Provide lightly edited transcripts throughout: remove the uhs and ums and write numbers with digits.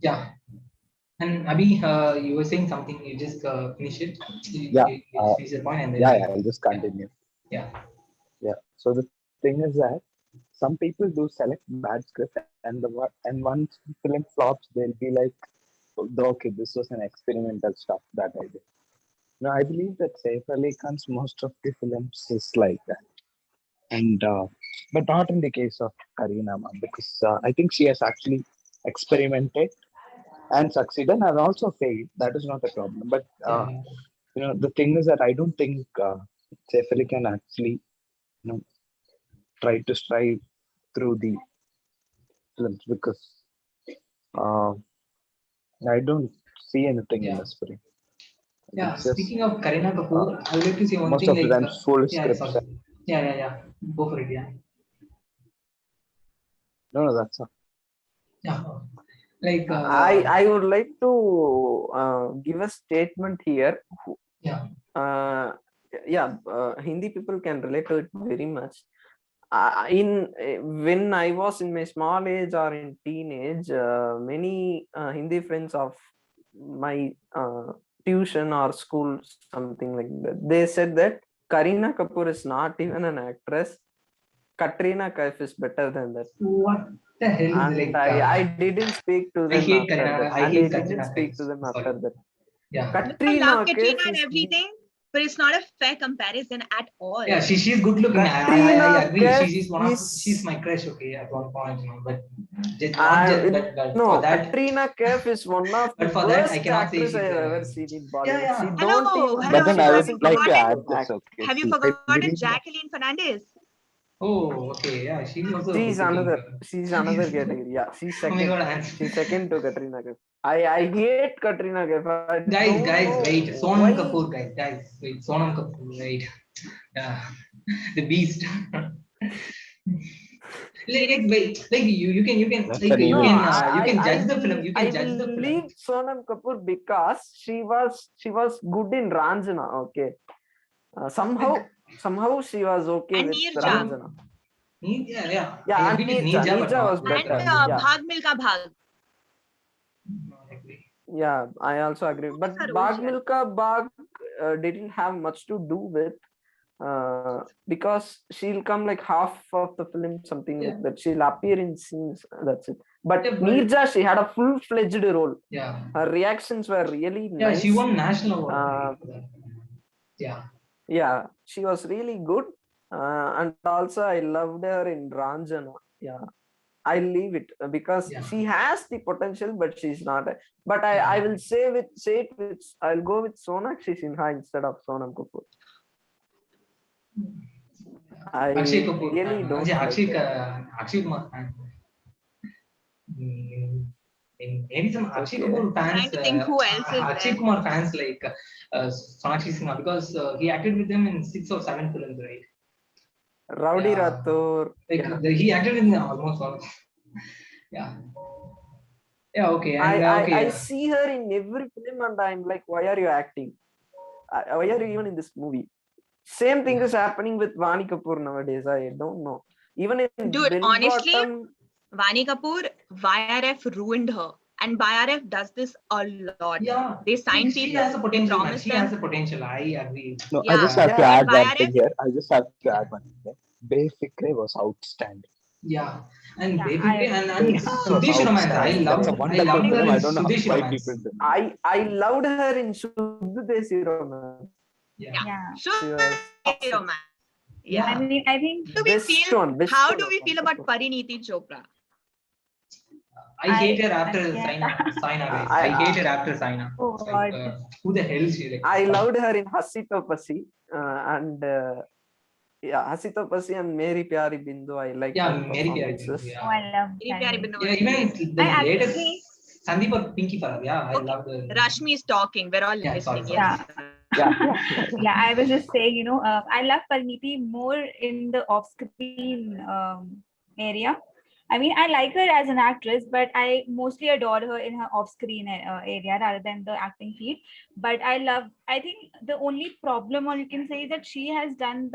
Yeah. And Abhi, you were saying something. You just finish it. Yeah, You just finish the point, and then yeah, I. I'll just Yeah. continue. Yeah. Yeah. So the thing is that some people do select bad script, and once the film flops, they'll be like, "Oh, okay, this was an experimental stuff that I did." No, I believe that Saif Ali Khan's most of the films is like that, and but not in the case of Kareena ma'am, because I think she has actually experimented and succeeded and also failed. That is not a problem. But Yeah. the thing is that I don't think Saif Ali can actually know try to strive through the films because uh, I don't see anything in Yeah. the spirit. Yeah. It's just Speaking of Kareena uh, Kapoor, I would like to say one most thing. of the Like, times full yeah, scripts. sorry. Yeah, yeah, yeah. Go for it. Yeah. No, no, that's all. Yeah. Like, I would like to give a statement here. yeah. Uh, yeah, Hindi people can relate to it very much. When I was in my small age or in teenage, many Hindi friends of my tuition or school, something like that, they said that Kareena Kapoor is not even an actress. Katrina Kaif is better than that. What the hell is And like? I didn't speak to I them hate after Kareena. that. I And I hate didn't Katrina speak Kaif. to them Sorry. after that. Yeah. No, I love Katrina Katrina Kaif and is everything, but it's not a fair comparison at all. Yeah, she's good looking. I Katrina agree. Kaif She's is my crush. Okay, at one point, but just not just but for no, that, Katrina Kaif is one of the but for that I worst cannot say actresses I she's have a. ever seen in Yeah, Bollywood. She yeah. don't Hello, even But like then she I hello. would Have you doesn't like to even forgotten? add act. this. Okay, Have you see, I forgotten believe that. Jacqueline Fernandez? Oh, okay. Yeah, she's also a good looking girl. She's another category. Yeah, she's Oh my second. god, She's second to Katrina Kaif. I hate Katrina Kaif. I don't guys, know wait. Sonam why. Kapoor, guys, wait. Sonam Kapoor, wait. Yeah, the beast. Like That's an No, evil. you can judge the film. You I can judge will the film. leave Sonam Kapoor because she was good in Ranjana. Okay, somehow she was okay And with Neerja. Ranjana. Yeah, yeah. I Yeah, and agree with Ninja, but Neerja was not And better. Ranjana. Yeah, Bhag Milka Bhag. Not agree. yeah, I also agree. What was But her role Bag here? Milka Bag didn't have much to do with because she'll come like half of the film, something Yeah, like that. She'll appear in scenes. That's it. But yeah, but Neerja, she had a full-fledged role. yeah, Her reactions were really yeah. She nice. won national award, Uh, right? For that. Yeah, yeah, she was really good. And also, I loved her in Ranjana. Yeah, I'll leave it because yeah, she has the potential, but she's not. But I yeah. will say it with I'll go with Sonakshi Sinha instead of Sonam Kapoor. I Akshay Kapoor really fan. don't like her. Akshay Kumar fan. Mm, maybe some Akshay Okay, Kapoor fans, Trying to think who else is Akshay there. Kumar fans like Sonakshi Sinha because he acted with them in 6 or 7 films, right? Rowdy Yeah, Rathore. like Yeah, he acted in almost all. Yeah, yeah. Okay, I, and I okay. I see her in every film, and I'm like, why are you acting? Why are you even in this movie? Same thing is happening with Vani Kapoor nowadays. I don't know. Even in Dude, Bell honestly, Bottom, Vani Kapoor, YRF ruined her. And YRF does this a lot. Yeah, They sign like she people, has a they potential, man. promise She has them. a potential. I agree. No, I just Yeah, have to yeah, but add one YRF, thing here. I just have to Yeah, add one thing here. Befikre was outstanding. yeah. And Yeah, Baby I and agree. Befikre was Sudesh Romance. outstanding. That's a I wonderful loved her film. in I don't know Sudesh why Romance. people don't. I loved her in Shuddh Desi Romance. Yeah, yeah, Yeah. She should was be romance. Yeah. I yeah. mean, I think best one, best How one do of we Vani feel about Kapoor. Pariniti Chopra? I hate her after again, Saina, guys. I hate I her after Saina. oh Like, God. who the hell is she? Like, I sorry. loved her in Hasito Pasi and yeah, Hasito Pasi and Meri Pyari Bindu. I like Yeah, her Mary Pyari Bindu. performances. Oh, Yeah, I love Very that Pyari movie. Bindu yeah. was Even great. the I latest actually, Sandeep or Pinky Farab. Yeah, I Okay, loved her. Rashmi is talking. We're all Yeah, sorry, listening. sorry. Yes, yeah, Rashmi. Yeah, yeah. I was just saying, I love Pariniti more in the off-screen area. I mean, I like her as an actress, but I mostly adore her in her off-screen area rather than the acting field. But I think the only problem, or you can say, is that she has done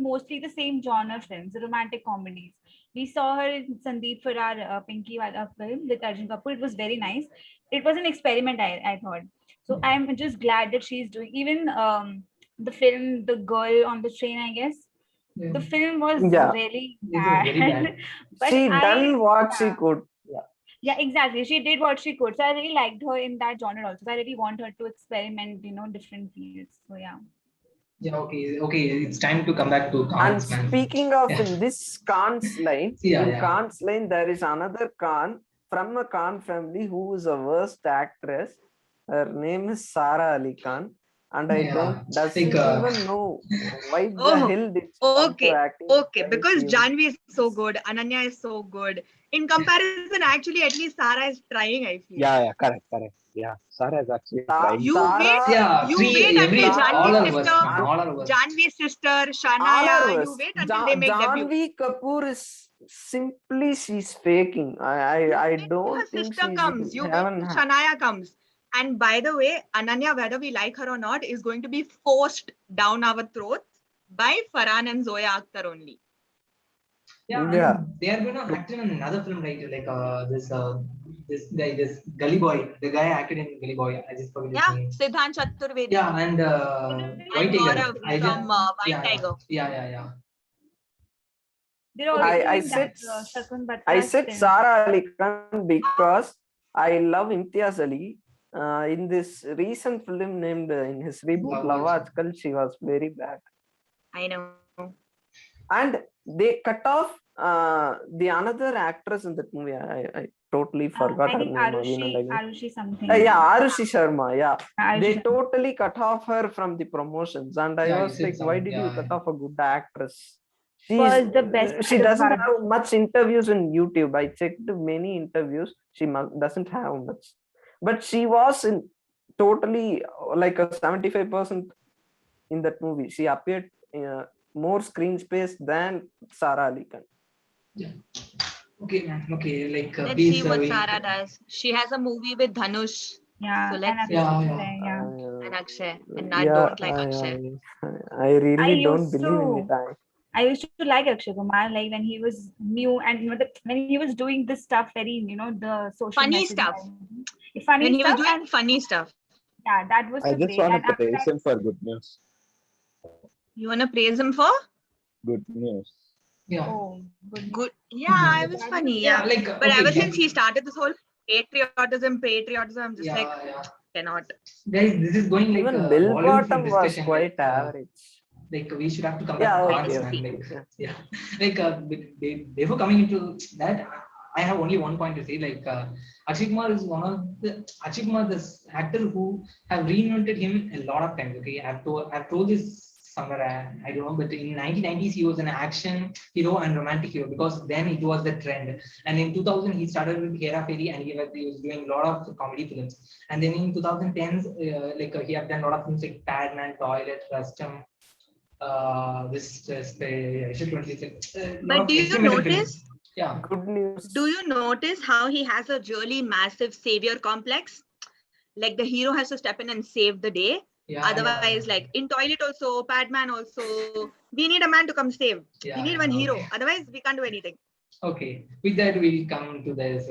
mostly the same genre films, the romantic comedies. We saw her in Sandeep Farrar Pinky Wala film with Arjun Kapoor. It was very nice. It was an experiment, I thought. So I'm just glad that she's doing even the film The Girl on the Train, I guess. Yeah. The film was Yeah. really It was bad. very bad. But She I done what she could. Yeah. yeah, exactly. She did what she could. So I really liked her in that genre also. So I really want her to experiment, different fields. So yeah. Yeah, okay. It's time to come back to And Khan's, man. speaking of Yeah. in this Khan's line, Yeah, in yeah. Khan's line, there is another Khan from a Khan family who is a worst actress. Her name is Sara Ali Khan, and I Yeah, doesn't like, even know why the Oh, hell did she come to Okay, acting. okay, Very because few. Janvi is so good, Ananya is so good. In comparison, actually, at least Sarah is trying, I feel. Yeah, correct. Yeah, Sarah is actually Sa- trying. You Sarah, wait, Yeah, you three, wait every, until all are Janvi's worse, sister, man. All are worse. Janvi's sister, all are Shanaya, you worse. wait until they make debut. Janvi Kapoor is simply she's faking. I You I wait till don't her think sister she's comes. You in wait heaven. till Shanaya comes. And by the way, Ananya, whether we like her or not, is going to be forced down our throats by Farhan and Zoya Akhtar only. Yeah, Yeah. and they are going to act in another film, right? Like this guy, this Gully Boy, the guy acted in Gully Boy. I just forget his Yeah, name. Siddhant Chaturvedi. Yeah, and White And Tiger. Gaurav I from just, White yeah, Tiger. yeah. They're also I doing said that Shakun I Batra's said film. Sara Ali Khan because I love Imtiaz Ali. In this recent film named in his reboot Love Love Aajkal, she was very bad, I know. and they cut off the another actress in that movie. I totally forgot I her think name again and again. Arushi something. Yeah, Arushi Sharma. Yeah, Arushi they Sharma. totally cut off her from the promotions, and I Yeah, you was said like, why some- did you yeah, cut yeah. off a good actress? Was the best She part of doesn't Bharat. have much interviews in YouTube. I checked many interviews. She doesn't have much, but she was in totally like a 75% in that movie. She appeared more screen space than Sara Ali Khan. Okay, man. Okay, like Let's please. see what Sarah does. She has a movie with Dhanush. Yeah, So and let's see. Yeah. And Akshay. And I don't like Akshay. I really don't used believe in to- it. I used to like Akshay Kumar, like when he was new and when he was doing this stuff, very the social Funny message stuff. and- funny When he was stuff, doing and funny stuff. yeah, that was I the just great. want And to after praise that, him for good news. You want to praise him for? Good news. Yeah. oh, good. Good. Yeah, it was funny. Yeah. Like, But okay, ever guys, since he started this whole patriotism, I'm just like, yeah. cannot. Guys, this is going like Even a Bill Bollywood film Bottom was discussion. quite like, average. Like we should have to come Yeah, back to okay, Khan's, okay. man. Like, Yeah. like before coming into that, I have only one point to say. Like Akshay Kumar is one of the this actor who have reinvented him a lot of times. Okay, I've told this somewhere. I don't know, but in 1990s he was an action hero and romantic hero because then it was the trend. And in 2000 he started with Hera Fairy and he was doing a lot of comedy films. And then in 2010s, he have done a lot of films like Padman, Toilet, Rustum. But do you notice? Yeah. Good news. Do you notice how he has a really massive savior complex? Like the hero has to step in and save the day. Yeah, Otherwise, like in Toilet also, Padman also, we need a man to come save. yeah, We need one hero. Otherwise, we can't do anything. Okay, with that we'll come to this.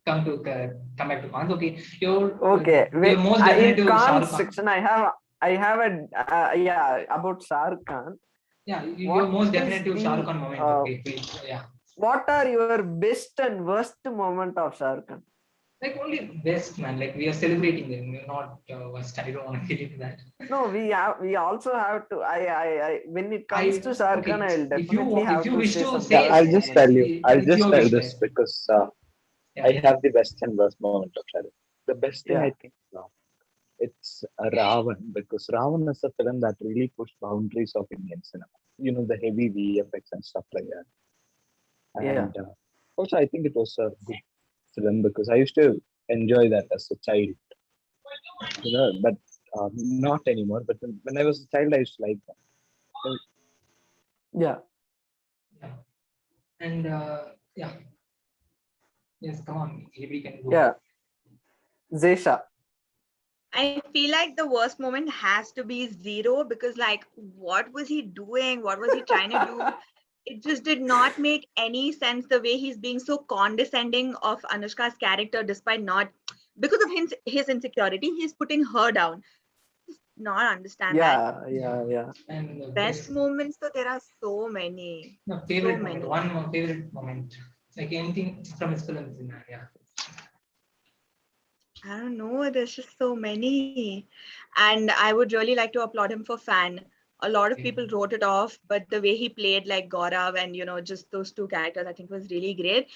Come back to Khan's. Okay, Okay, your wait, most in definitive Shah Khan's Rukh Khan. section, I have a about Shah Rukh Khan. Yeah, your What most is definitive Shah the, Rukh Khan moment. Okay, please. Yeah. What are your best and worst moment of Shah Rukh Khan? Like only best, man. Like we are celebrating them. We're not worst. I don't want to get into that. No, we also have to. I when it comes to Shah Rukh Khan, I will If you definitely have if you to wish say to some say, best I'll just moments. tell you. I'll it's just your tell wish, this guys. because Yeah, I have the best and worst moment of Shah Rukh. The best thing Yeah. I think it's Ravan because Ravan is a film that really pushed boundaries of Indian cinema. You know, the heavy VFX and stuff like that. And also, I think it was a good film because I used to enjoy that as a child. You know, but not anymore. But when I was a child, I used to like that. Yeah. yeah. And yeah. Yes, come on. Everybody can go. Yeah. Zesha. I feel like the worst moment has to be Zero because, like, what was he doing? What was he trying to do? it just did not make any sense the way he's being so condescending of Anushka's character, despite not, because of his insecurity, he's putting her down. Just not understand that. Yeah. And the Best moments, so there are so many. no, favorite So moment, many. one more favorite moment, like anything from his films. Yeah. I don't know, there's just so many. And I would really like to applaud him for Fan. A lot of Okay. people wrote it off, but the way he played like Gaurav and just those two characters, I think was really great.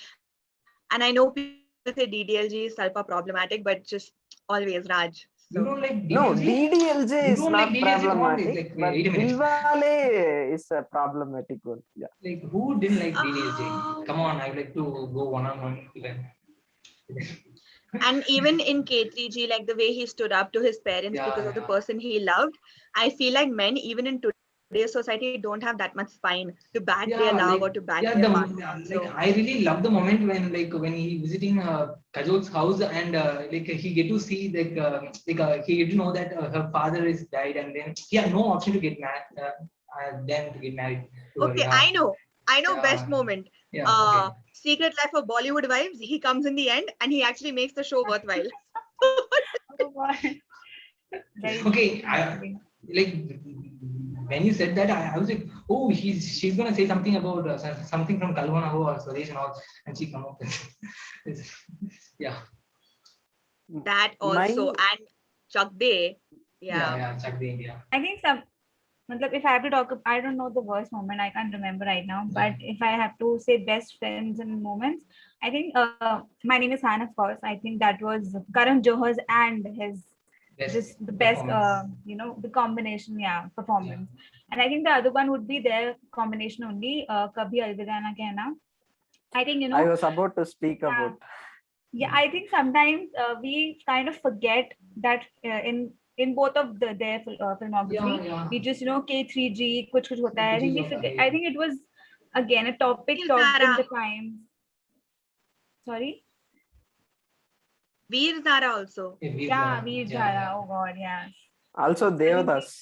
And I know people say DDLG is Salpa problematic, but just always Raj. You So don't like No, DDLJ? DDLJ You is don't like not DDLJ? Come on, problematic, like but wait a minute. Dilwale is a problematic one. Yeah. Like who didn't like DDLJ? Oh. Come on, I would like to go one-on-one with them. And even in K3G, like the way he stood up to his parents Yeah, because of the yeah. person he loved, I feel like men, even in today's society, don't have that much spine to back their love or to back their partner. Like I really love the moment when he visiting Kajol's house and like he get to see he get to know that her father is died and then he had no option to get married. Then to get married to her. Okay, Yeah, I know yeah, best moment. yeah. Okay. Secret Life of Bollywood Wives, he comes in the end and he actually makes the show worthwhile. Oh God. Very Okay, interesting. like when you said that, I was like, oh, she's gonna say something about something from Kalwana or Swadesh and all, and she come up with this. Yeah, That also, and Chak De, yeah. Chuck the India. I think if I have to talk, I don't know the worst moment. I can't remember right now. But if I have to say best friends and moments, I think My Name is Han, of course. I think that was Karan Johar's and his just the best, the combination, performance. And I think the other one would be their combination only, Kabhi Alvida Na Kehna. I think, I was about to speak about. Yeah, I think sometimes we kind of forget that in both of their filmography, we just K3G, Kuch Kuch Hota Hai. I think we forget. I think it was again a topic talked in the times. Sorry. Veer Zara also. Yeah, Veer Zara. Oh God, yeah. Also Devdas.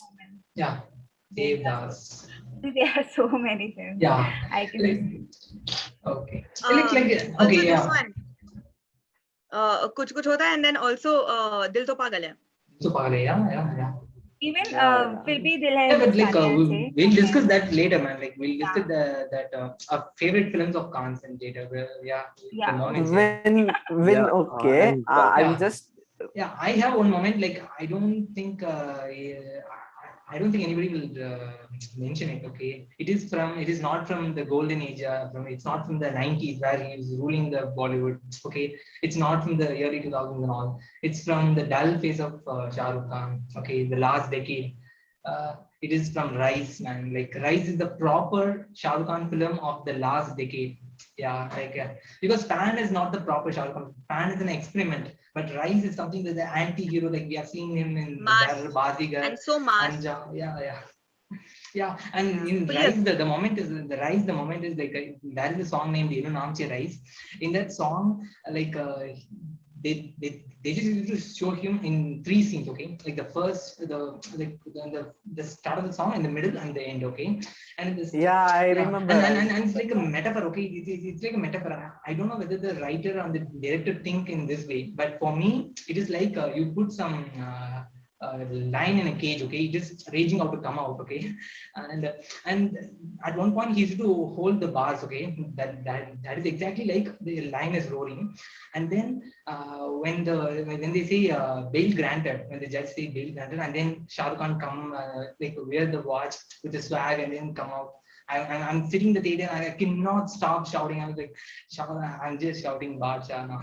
Yeah, Devdas. There are so many films. Yeah, I can. okay. Also Okay, this one. Kuch Kuch Hota Hai, and then also Dil To Pagal Hai. So yeah. Even Philby Dil Hai Yeah, but Hindustani, I'll say. we'll discuss that later, man. Like we'll discuss our favorite films of Khan's and later. The moments, Okay. I'm just. Yeah, I have one moment. Like I don't think anybody will mention it. Okay, it is not from the golden age. It's not from the 90s where he was ruling the Bollywood. Okay, it's not from the early 2000s and all. It's from the dull phase of Shah Rukh Khan. Okay, the last decade. It is from Rise, man. Like Rise is the proper Shah Rukh Khan film of the last decade. Yeah, because Fan is not the proper Shah Rukh Khan. Fan is an experiment. But Rise is something that the anti-hero, like we have seen him in Bazigar. And so Mass. Yeah, and in Rise, the moment is like there is a song named Namche Rise. In that song, like they just used to show him in 3 scenes, okay? Like the first, the start of the song, in the middle, and the end, okay? And I remember. And it's like a metaphor, okay? It's like a metaphor. I don't know whether the writer and the director think in this way, but for me, it is like you put some lion in a cage, okay? Just raging out to come out, okay? And at one point he used to hold the bars, okay? That is exactly like the lion is roaring. And then when they say bail granted, when the judge say bail granted, and then Shah Rukh Khan come like wear the watch with the swag and then come out. I'm sitting in the theater and I cannot stop shouting. I was like, I'm just shouting Badshah now.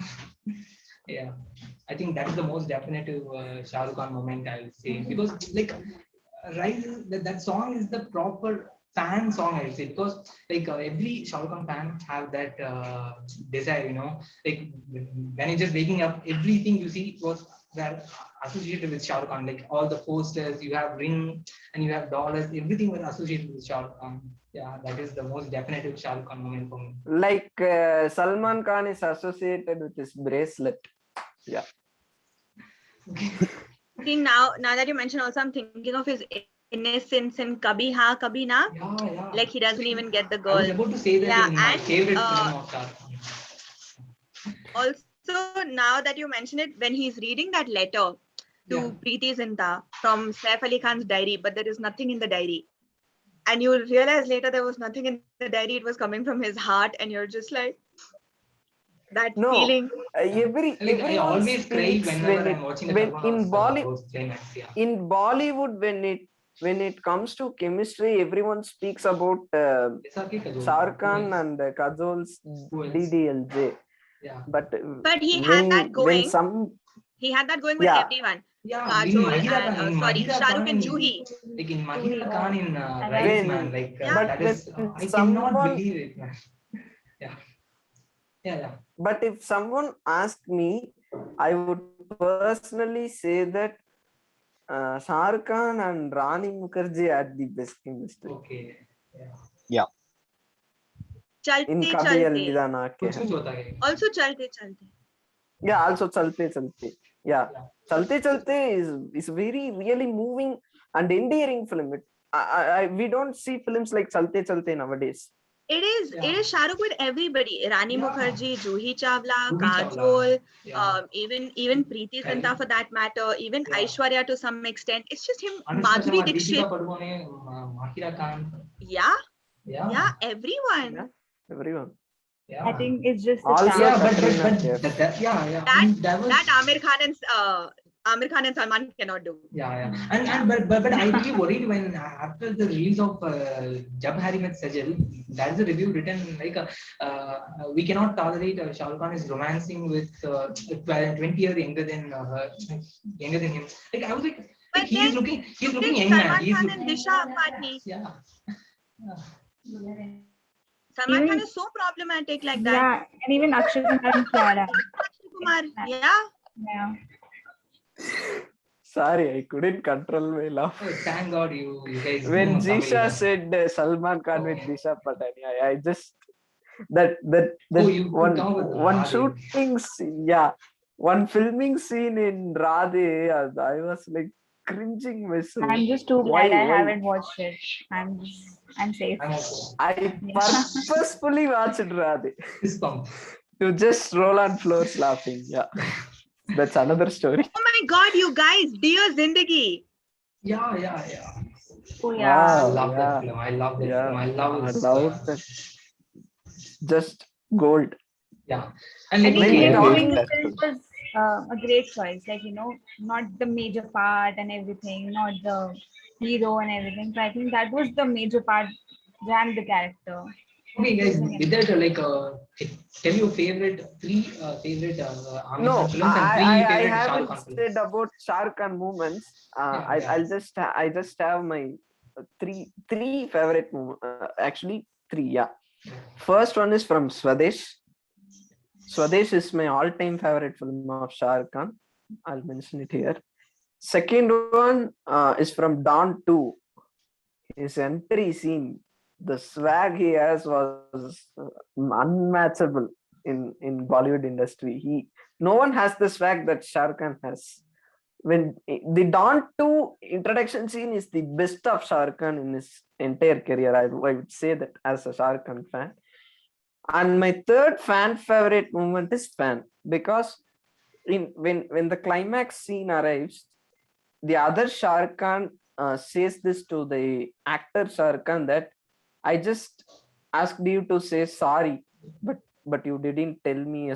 Yeah, I think that is the most definitive Shah Rukh Khan moment, I will say, because like Rise, that song is the proper fan song, I will say, because like every Shah Rukh Khan fan have that desire, like when you're just waking up, everything you see was associated with Shah Rukh Khan, like all the posters, you have ring and you have dollars, everything was associated with Shah Rukh Khan. Yeah, that is the most definitive Shah Rukh Khan moment for me. Like Salman Khan is associated with his bracelet. Yeah. See, now that you mention also, I'm thinking of his innocence in Kabhi Ha Kabhi Na. Yeah. Like he doesn't even get the I was girl. about to say that Yeah, in my and, favorite film of Shah Rukh Khan. Also, now that you mention it, when he's reading that letter to Yeah. Preeti Zinta from Saif Ali Khan's diary, but there is nothing in the diary. And you realize later there was nothing in the diary, it was coming from his heart, and you're just like, that No, feeling. Like, I everyone always cry speaks whenever I'm watching the when Sarfaraz climax. Yeah. in Bollywood when it comes to chemistry, everyone speaks about SRK Kajol. Shah Rukh Khan and Kajol's Who else? DDLJ. Yeah. But But he had that when going. some He had that going with Yeah. everyone. Yeah, in Kajol Mahira and Khan, in sorry, Mahira Shah Rukh Khan and in- Juhi. Like in Mahira Khan in Right. Rise, When- man, like Yeah. that is, when I cannot someone- believe it, man. Yeah. But if someone asked me, I would personally say that Shah Rukh Khan and Rani Mukherjee had the best chemistry. Okay. Chalte In Kabhi Chalte. Alvida Na Ke. कुछ होता है. Also Chalte Chalte. Yeah, also Chalte Chalte. Yeah, Chalte Chalte is very really moving and endearing film. We don't see films like Chalte Chalte nowadays. It is Shah Rukh with everybody. Rani Yeah. Mukherjee, Juhi Chawla, Juhi Kajol, Yeah. even Preeti Zinta for that matter, even Yeah. Aishwarya to some extent. It's just him, Anushka Madhuri Sharma, Dixit. Deepika Padukone, Mahira Khan. Yeah, Yeah. everyone. Yeah. Everyone. Yeah. I think it's just the Also- chance. Yeah, but Katrina Kaif. that, I mean, that was. That Amir Khan and Salman cannot do. Yeah. And but I really worried when after the release of Jab Harry Met Sejal, that's the review written like we cannot tolerate Shah Rukh Khan is romancing with 20 years younger than her, younger than him. Like I was like But he's then looking Did young, man. Salman He's Khan looking, and Disha Patni. yeah. Salman Even- Khan is so problematic like that. Yeah, and even Akshay Kumar and Kiara. Akshay Kumar, yeah. Yeah. Sorry, I couldn't control my laugh. Oh, thank God you guys. When know Tamil, Jisha yeah. said Salman Khan with Oh. Disha Patani, I just that Oh, you could come with one Radhe. shooting scene, yeah, one filming scene in Radhe, I was like cringing myself. I'm just too Why- glad I why? haven't watched it. I'm safe. I'm also I purposefully watched Radhe fist pump. to just roll on floors laughing. Yeah, that's another story. Oh my God, you guys, Dear Zindagi. Yeah. Oh I yeah. Wow. love yeah. that film. I love that Yeah, film. I love I its, love that. Just gold. yeah. And I like think When him you're doing talking- the film was a great choice. Like, not the major part and everything, not the hero and everything. So I think that was the major part than the character. okay, guys, with that, tell your three favorite Amir No, Khan films and I three favorite Shah Rukh haven't Khan films. said about Shah Rukh Khan movements. Yeah. I just have my three favorite actually three. Yeah, first one is from Swadesh. Swadesh is my all-time favorite film of Shah Rukh Khan. I'll mention it here. Second one is from Don 2. His entry scene, the swag he has was unmatchable in Bollywood industry. No one has the swag that Shah Rukh Khan has. When the Don 2 introduction scene is the best of Shah Rukh Khan in his entire career, I would say that as a Shah Rukh Khan fan. And my third fan favorite moment is Fan, because when the climax scene arrives, the other Shah Rukh Khan says this to the actor Shah Rukh Khan that I just asked you to say sorry, but you didn't tell me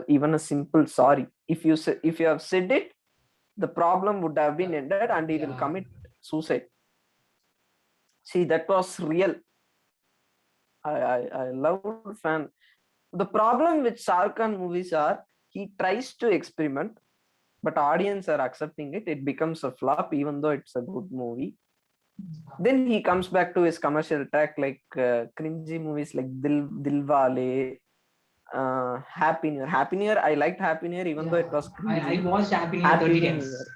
even a simple sorry. If you have said it, the problem would have been ended and he will Yeah. commit suicide. See, that was real. I love Fan. The problem with Shah Rukh Khan movies are he tries to experiment, but audience are accepting it. It becomes a flop, even though it's a good movie. Then he comes back to his commercial track, like cringy movies like Dilwale, Happy New Year. Happy New Year, I liked Happy New Year, even though it was cringy. I watched Happy New Year Happy 30 New times. Year.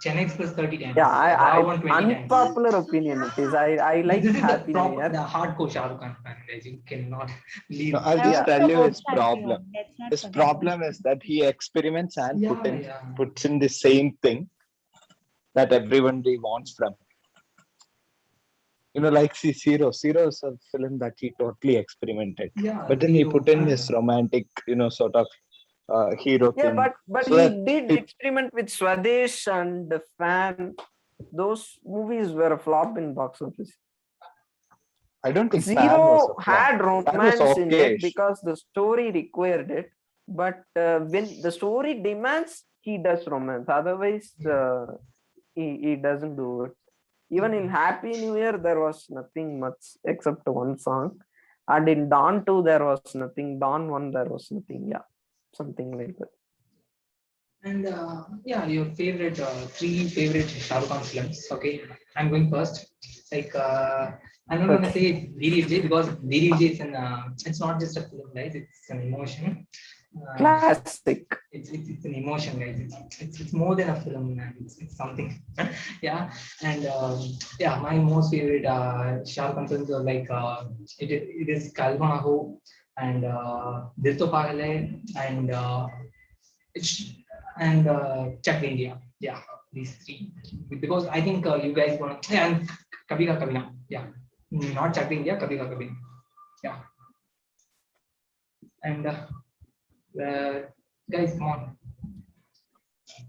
Chennai Express 30 times. Yeah, Wow, 20 times. unpopular opinion it is. I like This is Happy New Year. the hardcore Shah Rukh Khan fan, guys. You cannot leave. No, I'll I just also tell you watched his Happy problem. Home. Let's not His forget problem that. is that he experiments and Yeah. puts in the same thing that everybody wants from him. like see Zero. Zero is a film that he totally experimented. Yeah, But then he Zero, put in his romantic, sort of hero Yeah, thing. but So he that did it, experiment with Swadesh and The Fan. Those movies were a flop in box office. I don't think Fan was Zero a flop. had Fan was romance in it okay. because the story required it. But when the story demands, he does romance. Otherwise, he doesn't do it. Even in Happy New Year, there was nothing much except one song. And in Dawn 2, there was nothing. Dawn 1, there was nothing. Yeah, something like that. And yeah, your favorite three favorite Shah Rukh Khan films. Okay, I'm going first. Like I'm not gonna say DDLJ because DDLJ is it's not just a film, guys. It's an emotion. Classic. It's an emotion, guys. It's more than a film, man. It's something. Yeah, and yeah, my most favorite Shah Rukh Khan films are like it is Kalpana Ho and Dil To Pagal Hai and it's and Chak De India. Yeah, these three. Because I think you guys want to, yeah, and Kabhi Ka Kabhi Na. Yeah, not Chak De India, Kabhi Ka Kabhi Na. Yeah. And guys, come on.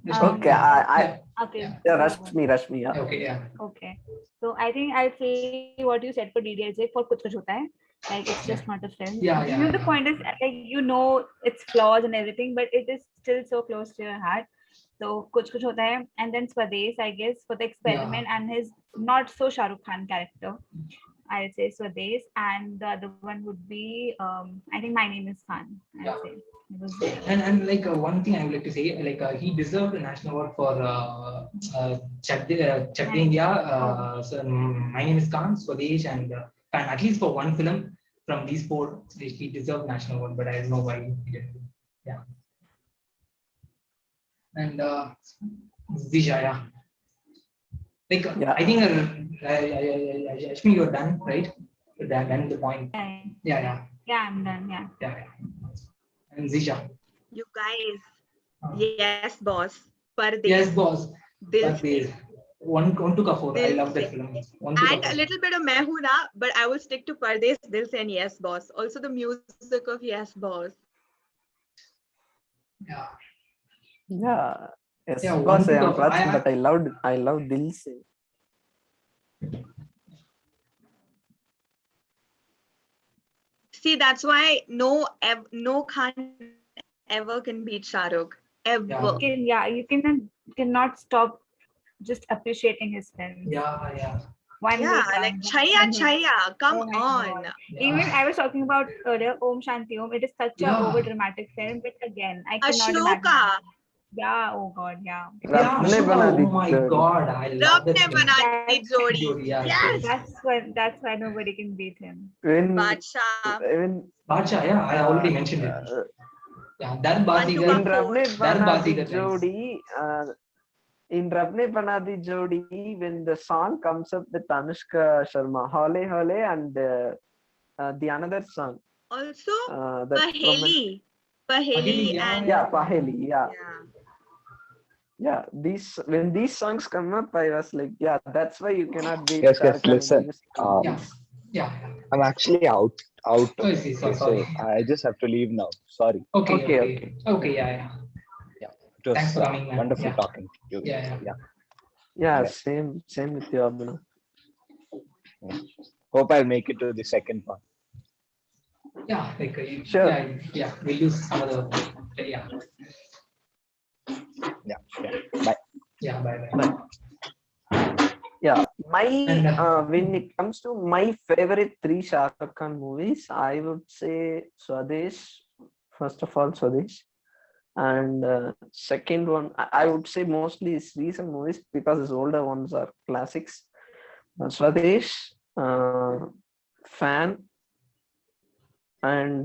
Okay, I Okay. yeah, Rashmi, yeah. Okay, yeah. Okay. So I think I'll say what you said for DDLJ for Kuch Kuch Hota Hai. Like it's just not a film. Yeah, yeah, The yeah. point is like its flaws and everything, but it is still so close to your heart. So Kuch Kuch Hota Hai, and then Swades, I guess, for the experiment and his not so Shah Rukh Khan character. I'll say Swades, and the other one would be I think My Name Is Khan. I'll say. It was there. And like one thing I would like to say, like he deserved a national award for Chak De India. So, My Name Is Khan, Swadesh, and at least for one film from these four, he deserved national award. But I don't know why he didn't. Yeah. And Zisha, yeah. Like Yeah. I think Ashmi, you're done, right? You're done the point. Yeah. Yeah, I'm done. Yeah. Yeah. And Zisha. You guys, yes, boss. Pardes. Yes, boss. Dil Se. One to Kapoor. I love that film. And a little bit of Main Hoon Na, but I will stick to Pardes, Dil Se, and Yes, Boss. Also the music of Yes, Boss. Yeah. Yeah. Yes, Yeah, of course I am Kapoor. clutch, but I love Dil Se. See, that's why no Khan ever can beat Shah Rukh. Ever. You cannot stop just appreciating his films. Yeah. Like Chaya, come on. God. Even I was talking about earlier, Om Shanti Om. It is such a over dramatic film, but again, I cannot imagine. Ashoka. Yeah, oh God, yeah. Ashoka, oh my God, I love that Rab ne film. bana di jodi. Yes. That's why nobody can beat him. Badshah. Badshah, yeah, I already mentioned it. Yeah, that Bazigar. In Rab ne That bana di Bazigar. jodi, in Rab ne bana di jodi, when the song comes up with Anushka Sharma, Hole Hole, and the another song. Also, Paheli. Paheli and Paheli, yeah. When these songs come up, I was like, yeah, that's why you cannot beat. Yes, listen. Yeah. I'm actually out. Oh, sorry. I just have to leave now. Sorry. Okay, yeah. It was Thanks for coming, man. wonderful Yeah. talking to you. Yeah, same with you, Abhinav. Hope I'll make it to the second part. Yeah, like Sure. Yeah, we'll use some other. Yeah. Bye. Yeah, bye. Yeah, my And, when it comes to my favorite three Shah Rukh Khan movies, I would say Swadesh. First of all, Swadesh, and second one I would say mostly his recent movies because his older ones are classics. Swadesh, Fan, and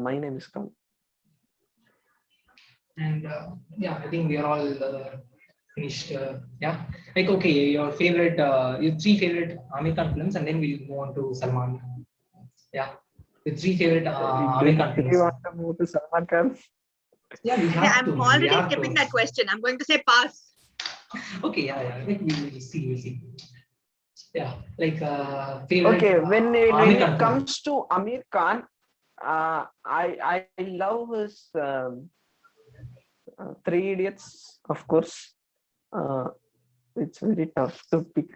My Name Is Khan. And I think we are all finished. Yeah, like okay, your favorite, your three favorite Amir Khan films, and then we'll move on to Salman. Yeah, the three favorite Amir Khan Do you films. want to move to Salman Khan? Yeah, we have to. I'm we already have skipping to. that question. I'm going to say pass. Okay, yeah. Like we'll see. Yeah, like favorite. Okay, when Amir Khan it film. comes to Amir Khan, I love his Three Idiots, of course. It's very tough to pick.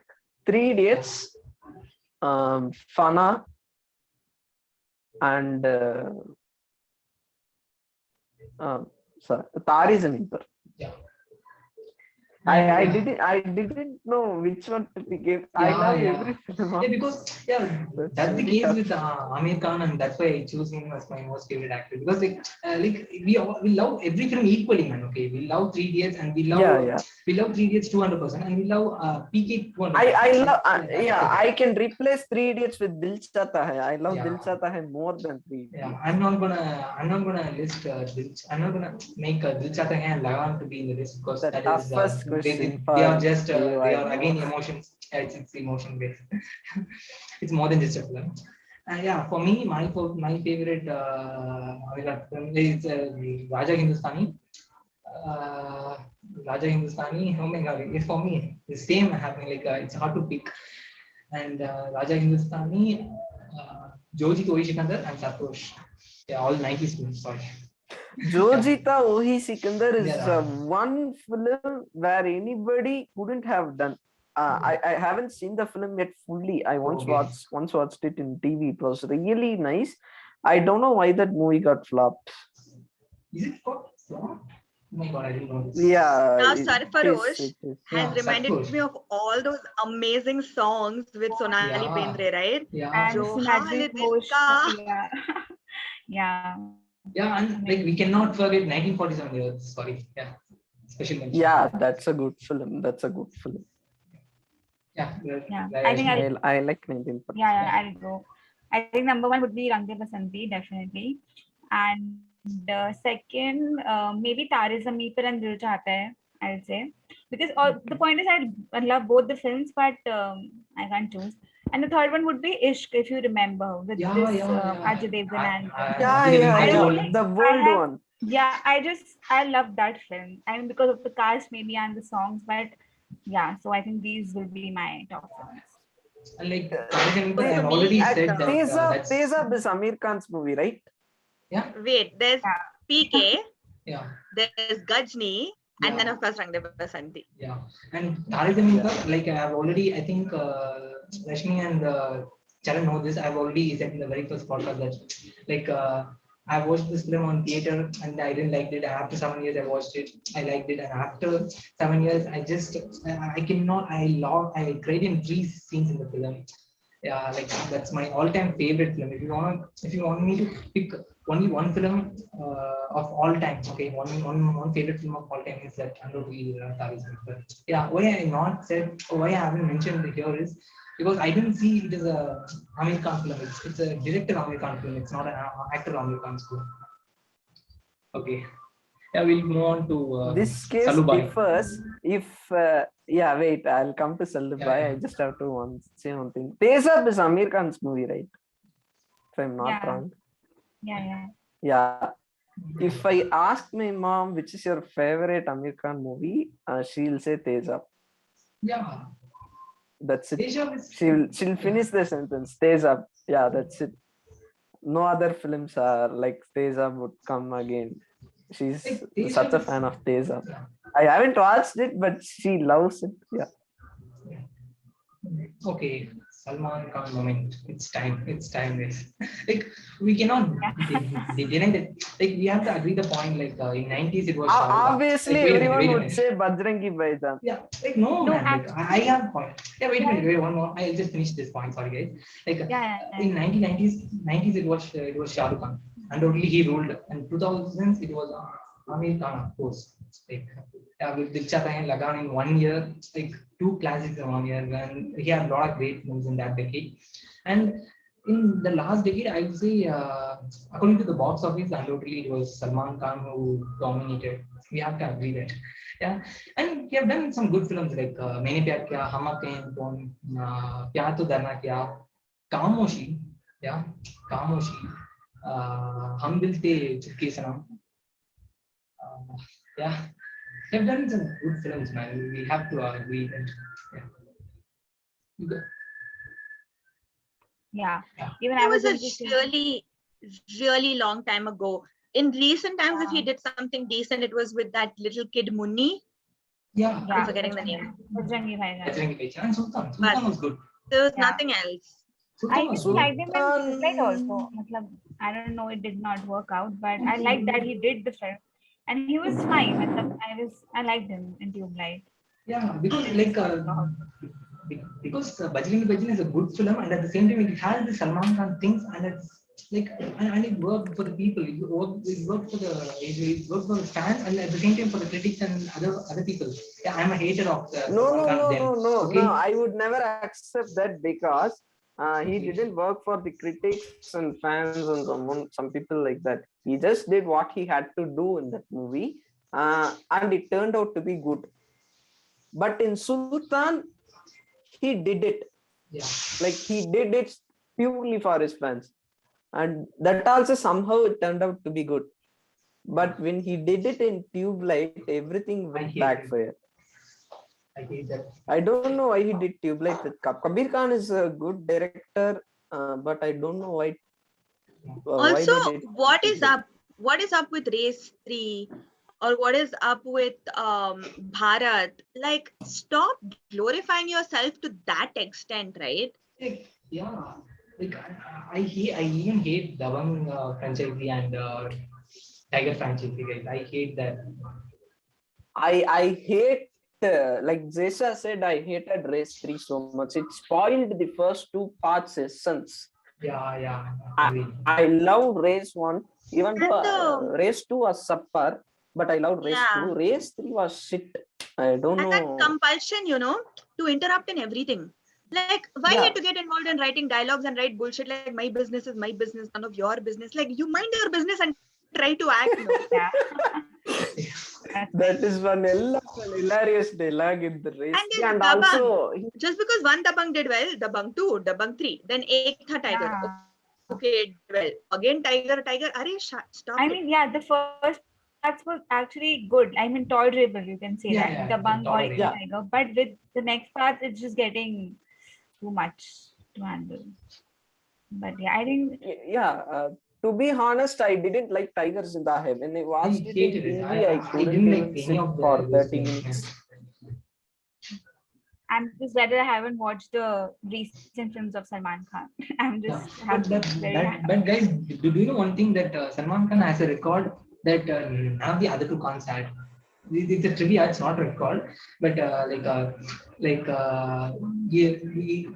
Three Idiots, Fana, and sorry, Tari Zameen Par. Yeah. I And, didn't know which one to pick. I yeah, love yeah. every film. Yeah, because yeah, That's that's the very case tough. with Amir Khan, and that's why I choose him as my most favorite actor. Because like we love every film equally, man. Okay, we love Three Idiots, and Yeah. we love Three Idiots 200%, and we love PK 200%. I love Yeah, I can replace Three Idiots with Dil Chahta Hai. I love Dil yeah. Chahta Hai more than Three Yeah, Idiots. I'm not gonna list. I'm not gonna make Dil Chahta Hai and Lagan to be in the list because The that is toughest question they are for just you, they I are know. again emotions. Yeah, it's emotion based. It's more than just a film. Yeah, for me, my favorite film is Raja Hindustani. Uh, Raja Hindustani. Oh my God, it's for me the same happening. Like it's hard to pick. And Raja Hindustani, Joji Toyi Sikandar, and Satosh. Yeah, all 90s films. Sorry. Jo Yeah. Jeeta Wahi Sikandar is Yeah. one film where anybody couldn't have done. I haven't seen the film yet fully. I Okay. once watched it in TV. It was really nice. I don't know why that movie got flopped. Is it called Flop? Oh my God, I didn't know this. Yeah, Now, it Sarfarosh is. has Yeah, reminded Satosh. me of all those amazing songs with Sonali Yeah. Bendre, right? Yeah. And Jo Simajin Haal Dil Ghosh. Ka. Yeah. Yeah. Yeah, and like we cannot forget 1947 years. Sorry. Yeah. Special mention. Yeah, that's a good film. That's a good film. Yeah. Yeah. I think I like 1940. yeah, I'll go. I think number one would be Rang De Basanti, definitely. And second, maybe Tare Zameen Par and Dil Chahta Hai, I'll say. Because the point is, I love both the films, but I can't choose. And the third one would be Ishq, if you remember, with Yeah, this yeah, yeah. Ajay Devgan and Yeah, Ajay Devgan, I Kajol. don't yeah. think The I world have. one. Yeah, I love that film. I mean, because of the cast maybe and the songs, but yeah, so I think these will be my top films. And like Tare Zameen Par, I have For me, already it's said that that's Tezab is Amir Khan's movie, right? yeah, wait, there's Yeah. PK, yeah. there's Gajni, and then Yeah. of course Rang De Basanti. Yeah, and Tare Zameen Par, like I have already, I think Rashmi and Charan know this. I've already said in the very first podcast that like I watched this film on theater and I didn't like it. After 7 years, I watched it. I liked it, and after 7 years, I cannot. I cried in 3 scenes in the film. Yeah, like that's my all-time favorite film. If you want me to pick only one film of all time, okay, one favorite film of all time is that Undoubtedly Tare Zameen Par. Yeah, why I not said, why I haven't mentioned it here is because I didn't see it as a Amir Khan film. It's a director Amir Khan film. It's not an actor Amir Khan's film. Okay, yeah, we'll move on to This case Salubai. differs if wait, I'll come to Salubai. Yeah. I just have to say one thing. Tezab is Amir Khan's movie, right? If I'm not Yeah. wrong. Yeah. Yeah. If I ask my mom which is your favorite Amir Khan movie, she'll say Tezab. Yeah, That's it. Deja is She'll finish the sentence. Tezab. Yeah, that's it. No other films are like Tezab would come again. She's like, Deja such a is- fan of Tezab. Yeah. I haven't watched it, but she loves it. Yeah. Okay, Salman Khan moment. It's time. It's time, guys. Like we cannot deny that. Like we have to agree the point. Like in 90s it was Shah Rukh Khan. Obviously, Like, wait a minute, everyone wait a would minute. say Bajrangi Bhaijaan. Yeah, like no, No, man. Like, I have a point. Yeah, wait a minute. Wait one more. I'll just finish this point. Sorry, guys. Like Yeah. in 1990s it was Shah Rukh Khan, and only he ruled. And 2000s it was Amir Khan, of course. Like with Dil Chahta Hai and Lagan in 1 year, like 2 classics in 1 year, and he had a lot of great films in that decade. And in the last decade, I would say, according to the box office, undoubtedly it was Salman Khan who dominated. We have to agree that. Yeah, and he have done some good films like Maine Pyar Kiya, Hum Aapke Hain Kaun, Pyar To Darna Kya, Kamoshi, yeah, Kamoshi, Hum Dil The Chupke Sanam. Yeah, they have done some good films, man. We have to agree that. Yeah. Yeah. Yeah. Even I It was was a going to say, really, really long time ago. In recent times, if he Yeah. did something decent, it was with that little kid Munni. Yeah. I'm Yeah. forgetting the name. Bajrangi Bhaijaan. Bajrangi Bhaijaan and Sultan. But Sultan was good. there was Yeah. nothing else. I Sultan was even good. liked him in Tubelight also. Sultan. Matlab, I don't know, it did not work out, but I liked that he did the film. And he was fine. Matlab, I liked him in Tubelight. Yeah, because And like this vlog. because Bajrangi Bhaijaan is a good film, and at the same time it has the Salman Khan things, and it's like and it worked for the people. It worked for it worked for the fans, and at the same time for the critics and other people. Yeah, I'm a hater of No, Salman no, Khan. no, Then no, no, okay, no. I would never accept that because he okay, didn't work for the critics and fans and some people like that. He just did what he had to do in that movie, and it turned out to be good. But in Sultan, he did it. yeah, Like he did it purely for his fans, and that also somehow it turned out to be good. But when he did it in Tube Light, everything I went hate it. backfire. I hate that. I don't know why he did Tube Light with Kabir Khan is a good director, but I don't know why Also, they did what Tube is Light. up? What is up with Race 3? Or what is up with Bharat? Like, stop glorifying yourself to that extent, right? Like, yeah, like I even hate Dabang franchise and Tiger franchise. Guys, I hate that. I hate like Zesha said, I hated Race 3 so much. It spoiled the first two parts essence. Yeah, I, agree. I love Race 1, even though And the Race 2 was subpar, but I loved Race yeah, 2. Race 3 was shit. I don't and that know. compulsion, to interrupt in everything. Like, why you Yeah, have to get involved in writing dialogues and write bullshit like my business is my business, none of your business. Like, you mind your business and try to act, no. Yeah. That's that nice. is one hilarious dialogue in the Race And 3. then And Dabang, also, just because one Dabang did well, Dabang 2, Dabang 3, then Ek Tha Tiger. Yeah. Okay, it did well. Again, Tiger, stop I it. mean, yeah, the first parts was actually good. I mean, tolerable, you can say that. The Bang or Tolerable. yeah, Tiger. But with the next parts, it's just getting too much to handle. But yeah, I think yeah. To be honest, I didn't like Tiger Zinda Hai. When I I watched it in hated it. TV, I I couldn't didn't like even any sit of for those 30 films. Yeah. minutes. I'm just glad that I haven't watched the recent films of Salman Khan. I'm Yeah, just but very happy. but guys, do you know one thing that Salman Khan has a record that none of the other two Khans had? It's a trivia. It's not a record, but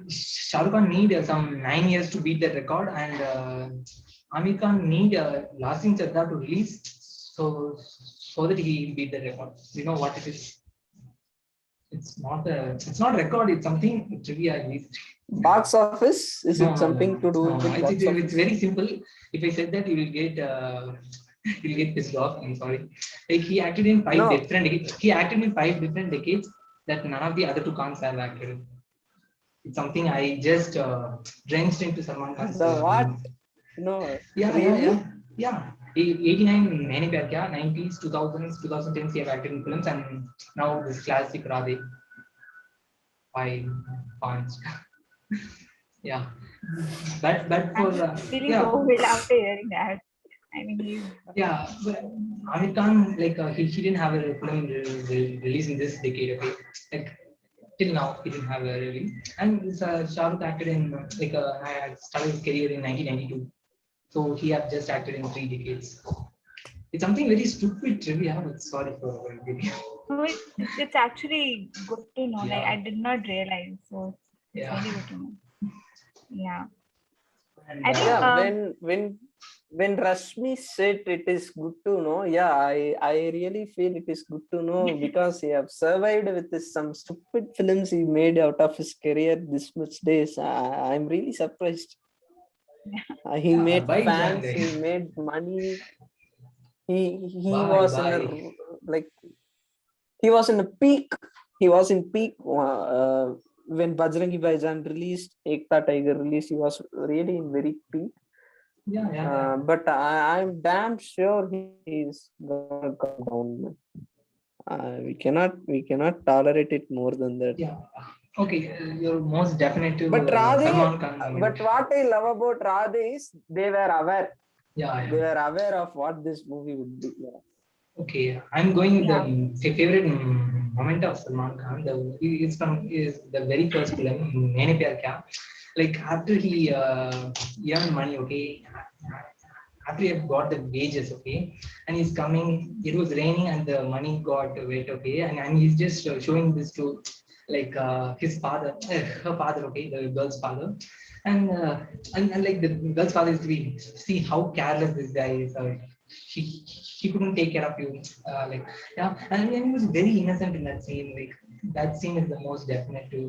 Shah Rukh Khan need some 9 years to beat that record, and Amir Khan need Last Singh Chadda to release so that he beat the record. You know what it is? It's not a record. It's something trivia. Box office? Is it something to do No. with box It's office? very simple. If I said that, you will get you'll get pissed off. I'm sorry. Like he acted in five No. different. He acted in 5 different decades that none of the other two Khans have acted in. It's something I just drenched into Salman Khan's. The what? No, really? Yeah. 89 Maine Pyar Kiya, 90s, 2000s, 2010s he have acted in films, and now this classic Radhe. 5 points. Yeah, but for I'm feeling yeah, old after hearing that. I mean, yeah, but Amir Khan, like he didn't have a film release in this decade. Okay, like till now he didn't have a release. And this, Shah Rukh acted in I started his career in 1992, so he have just acted in 3 decades. It's something very stupid trivia, but sorry for giving. no, it's actually good to know. Like, Yeah. I did not realize. So it's Yeah. really good to know. Yeah. And, I think Yeah, when Rashmi said it is good to know, yeah, I really feel it is good to know because he have survived with some stupid films he made out of his career this much days. I'm really surprised. He yeah, made by fans, Jan, he made money. He bye was in a bye. like he was in a peak. He was in peak when Bajrangi Bhaijaan released, Ek Tha Tiger released. He was really in very peak. Yeah. But I'm damn sure he's gonna come down. We cannot tolerate it more than that. Yeah, Okay, you're most definite to But Radhe, Salman Khan moment. but what I love about Radhe is they were aware. Yeah, They yeah. were aware of what this movie would be. Yeah. Okay, I'm going with Yeah. the favorite moment of Salman Khan. It's from is the very first film, Maine Pyar Kya. Like after he earned money, okay, after he have got the wages, okay, and he's coming. It was raining and the money got wet, okay, and he's just showing this to like his father, her father, okay, the girl's father, and and like the girl's father is doing, see how careless this guy is. He couldn't take care of you, like yeah, and he was very innocent in that scene. Like that scene is the most definite to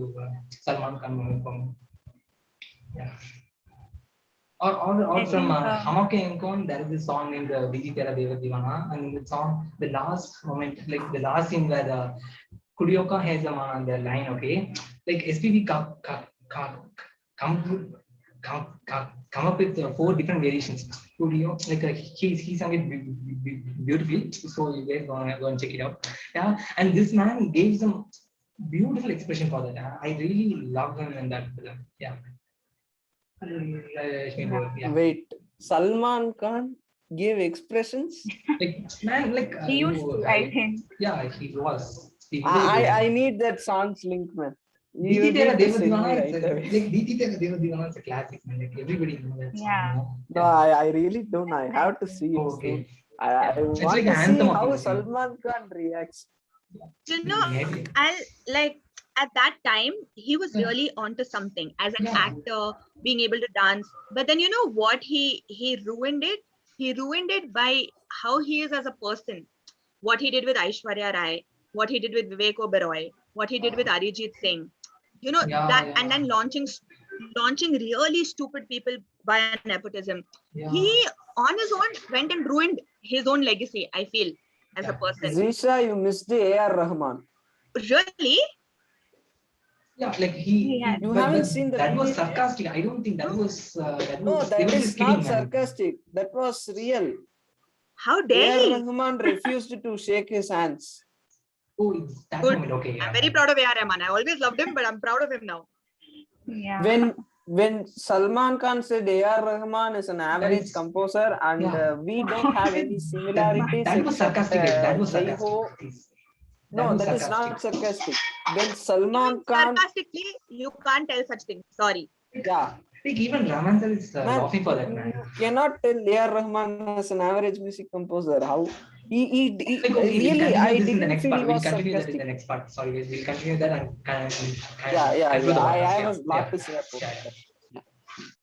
Salman Khan movie for me. Yeah. Or I from think Hamake Enkon, there is a song named Viji Tera Deva Divana, and in the song, the last moment, like the last scene where Kurioka has the line, okay, like SPB come, come up with four different variations. Kurio, like he sang it beautifully, so you guys go and check it out. Yeah, and this man gave some beautiful expression for that. I really love him in that film. Yeah. Yeah. Wait, Salman Khan gave expressions? Like man, like he used to, I think. yeah, he was. He I need that song's link, man. You Diti Tera need to Deva send me Divana, right away. like Diti Tera Deva Divana is a classic, man. Like everybody knows that song. Yeah. You know? No, I really don't. I have to see it Oh, soon. okay. I Yeah. It's want like to an see anthem of how Muslim. Salman Khan reacts. You know, Maybe. I'll like at that time he was Yeah. really onto something as an Yeah. actor, being able to dance. But then you know what he ruined it? He ruined it by how he is as a person. What he did with Aishwarya Rai, what he did with Vivek Oberoi, what he did with Arijit Singh. You know Yeah, that, yeah. and then launching really stupid people by nepotism. Yeah. He on his own went and ruined his own legacy, I feel, as a Yeah. person. Zisha, you missed A.R. Rahman. Really? Yeah, like he Yeah. You but haven't seen the that was video? sarcastic. I don't think that No. was No, they that were is just kidding, not man. sarcastic. That was real. How dare A.R. he? Rahman refused to shake his hands. Oh, it's that Good. moment. Okay, yeah. I'm very proud of A.R. Rahman. I always loved him, but I'm proud of him now. Yeah. When Salman Khan said A.R. Rahman is an average is- composer and yeah. we don't have any similarities That was except sarcastic. That was Jai sarcastic. Ho. Please. No, was that is not sarcastic. When Salman Even Khan, sarcastically, you can't tell such things. Sorry. yeah, Like even Raman sir is man, laughing for that, you man. cannot tell A.R. Rahman as an average music composer. How he Like, okay, we'll really, continue I this in the didn't next feel part. he We'll was continue that in sarcastic. the next part. Sorry, guys. We'll continue that and Yeah. conclude the I podcast. have a lot Yeah. to say about Yeah. that.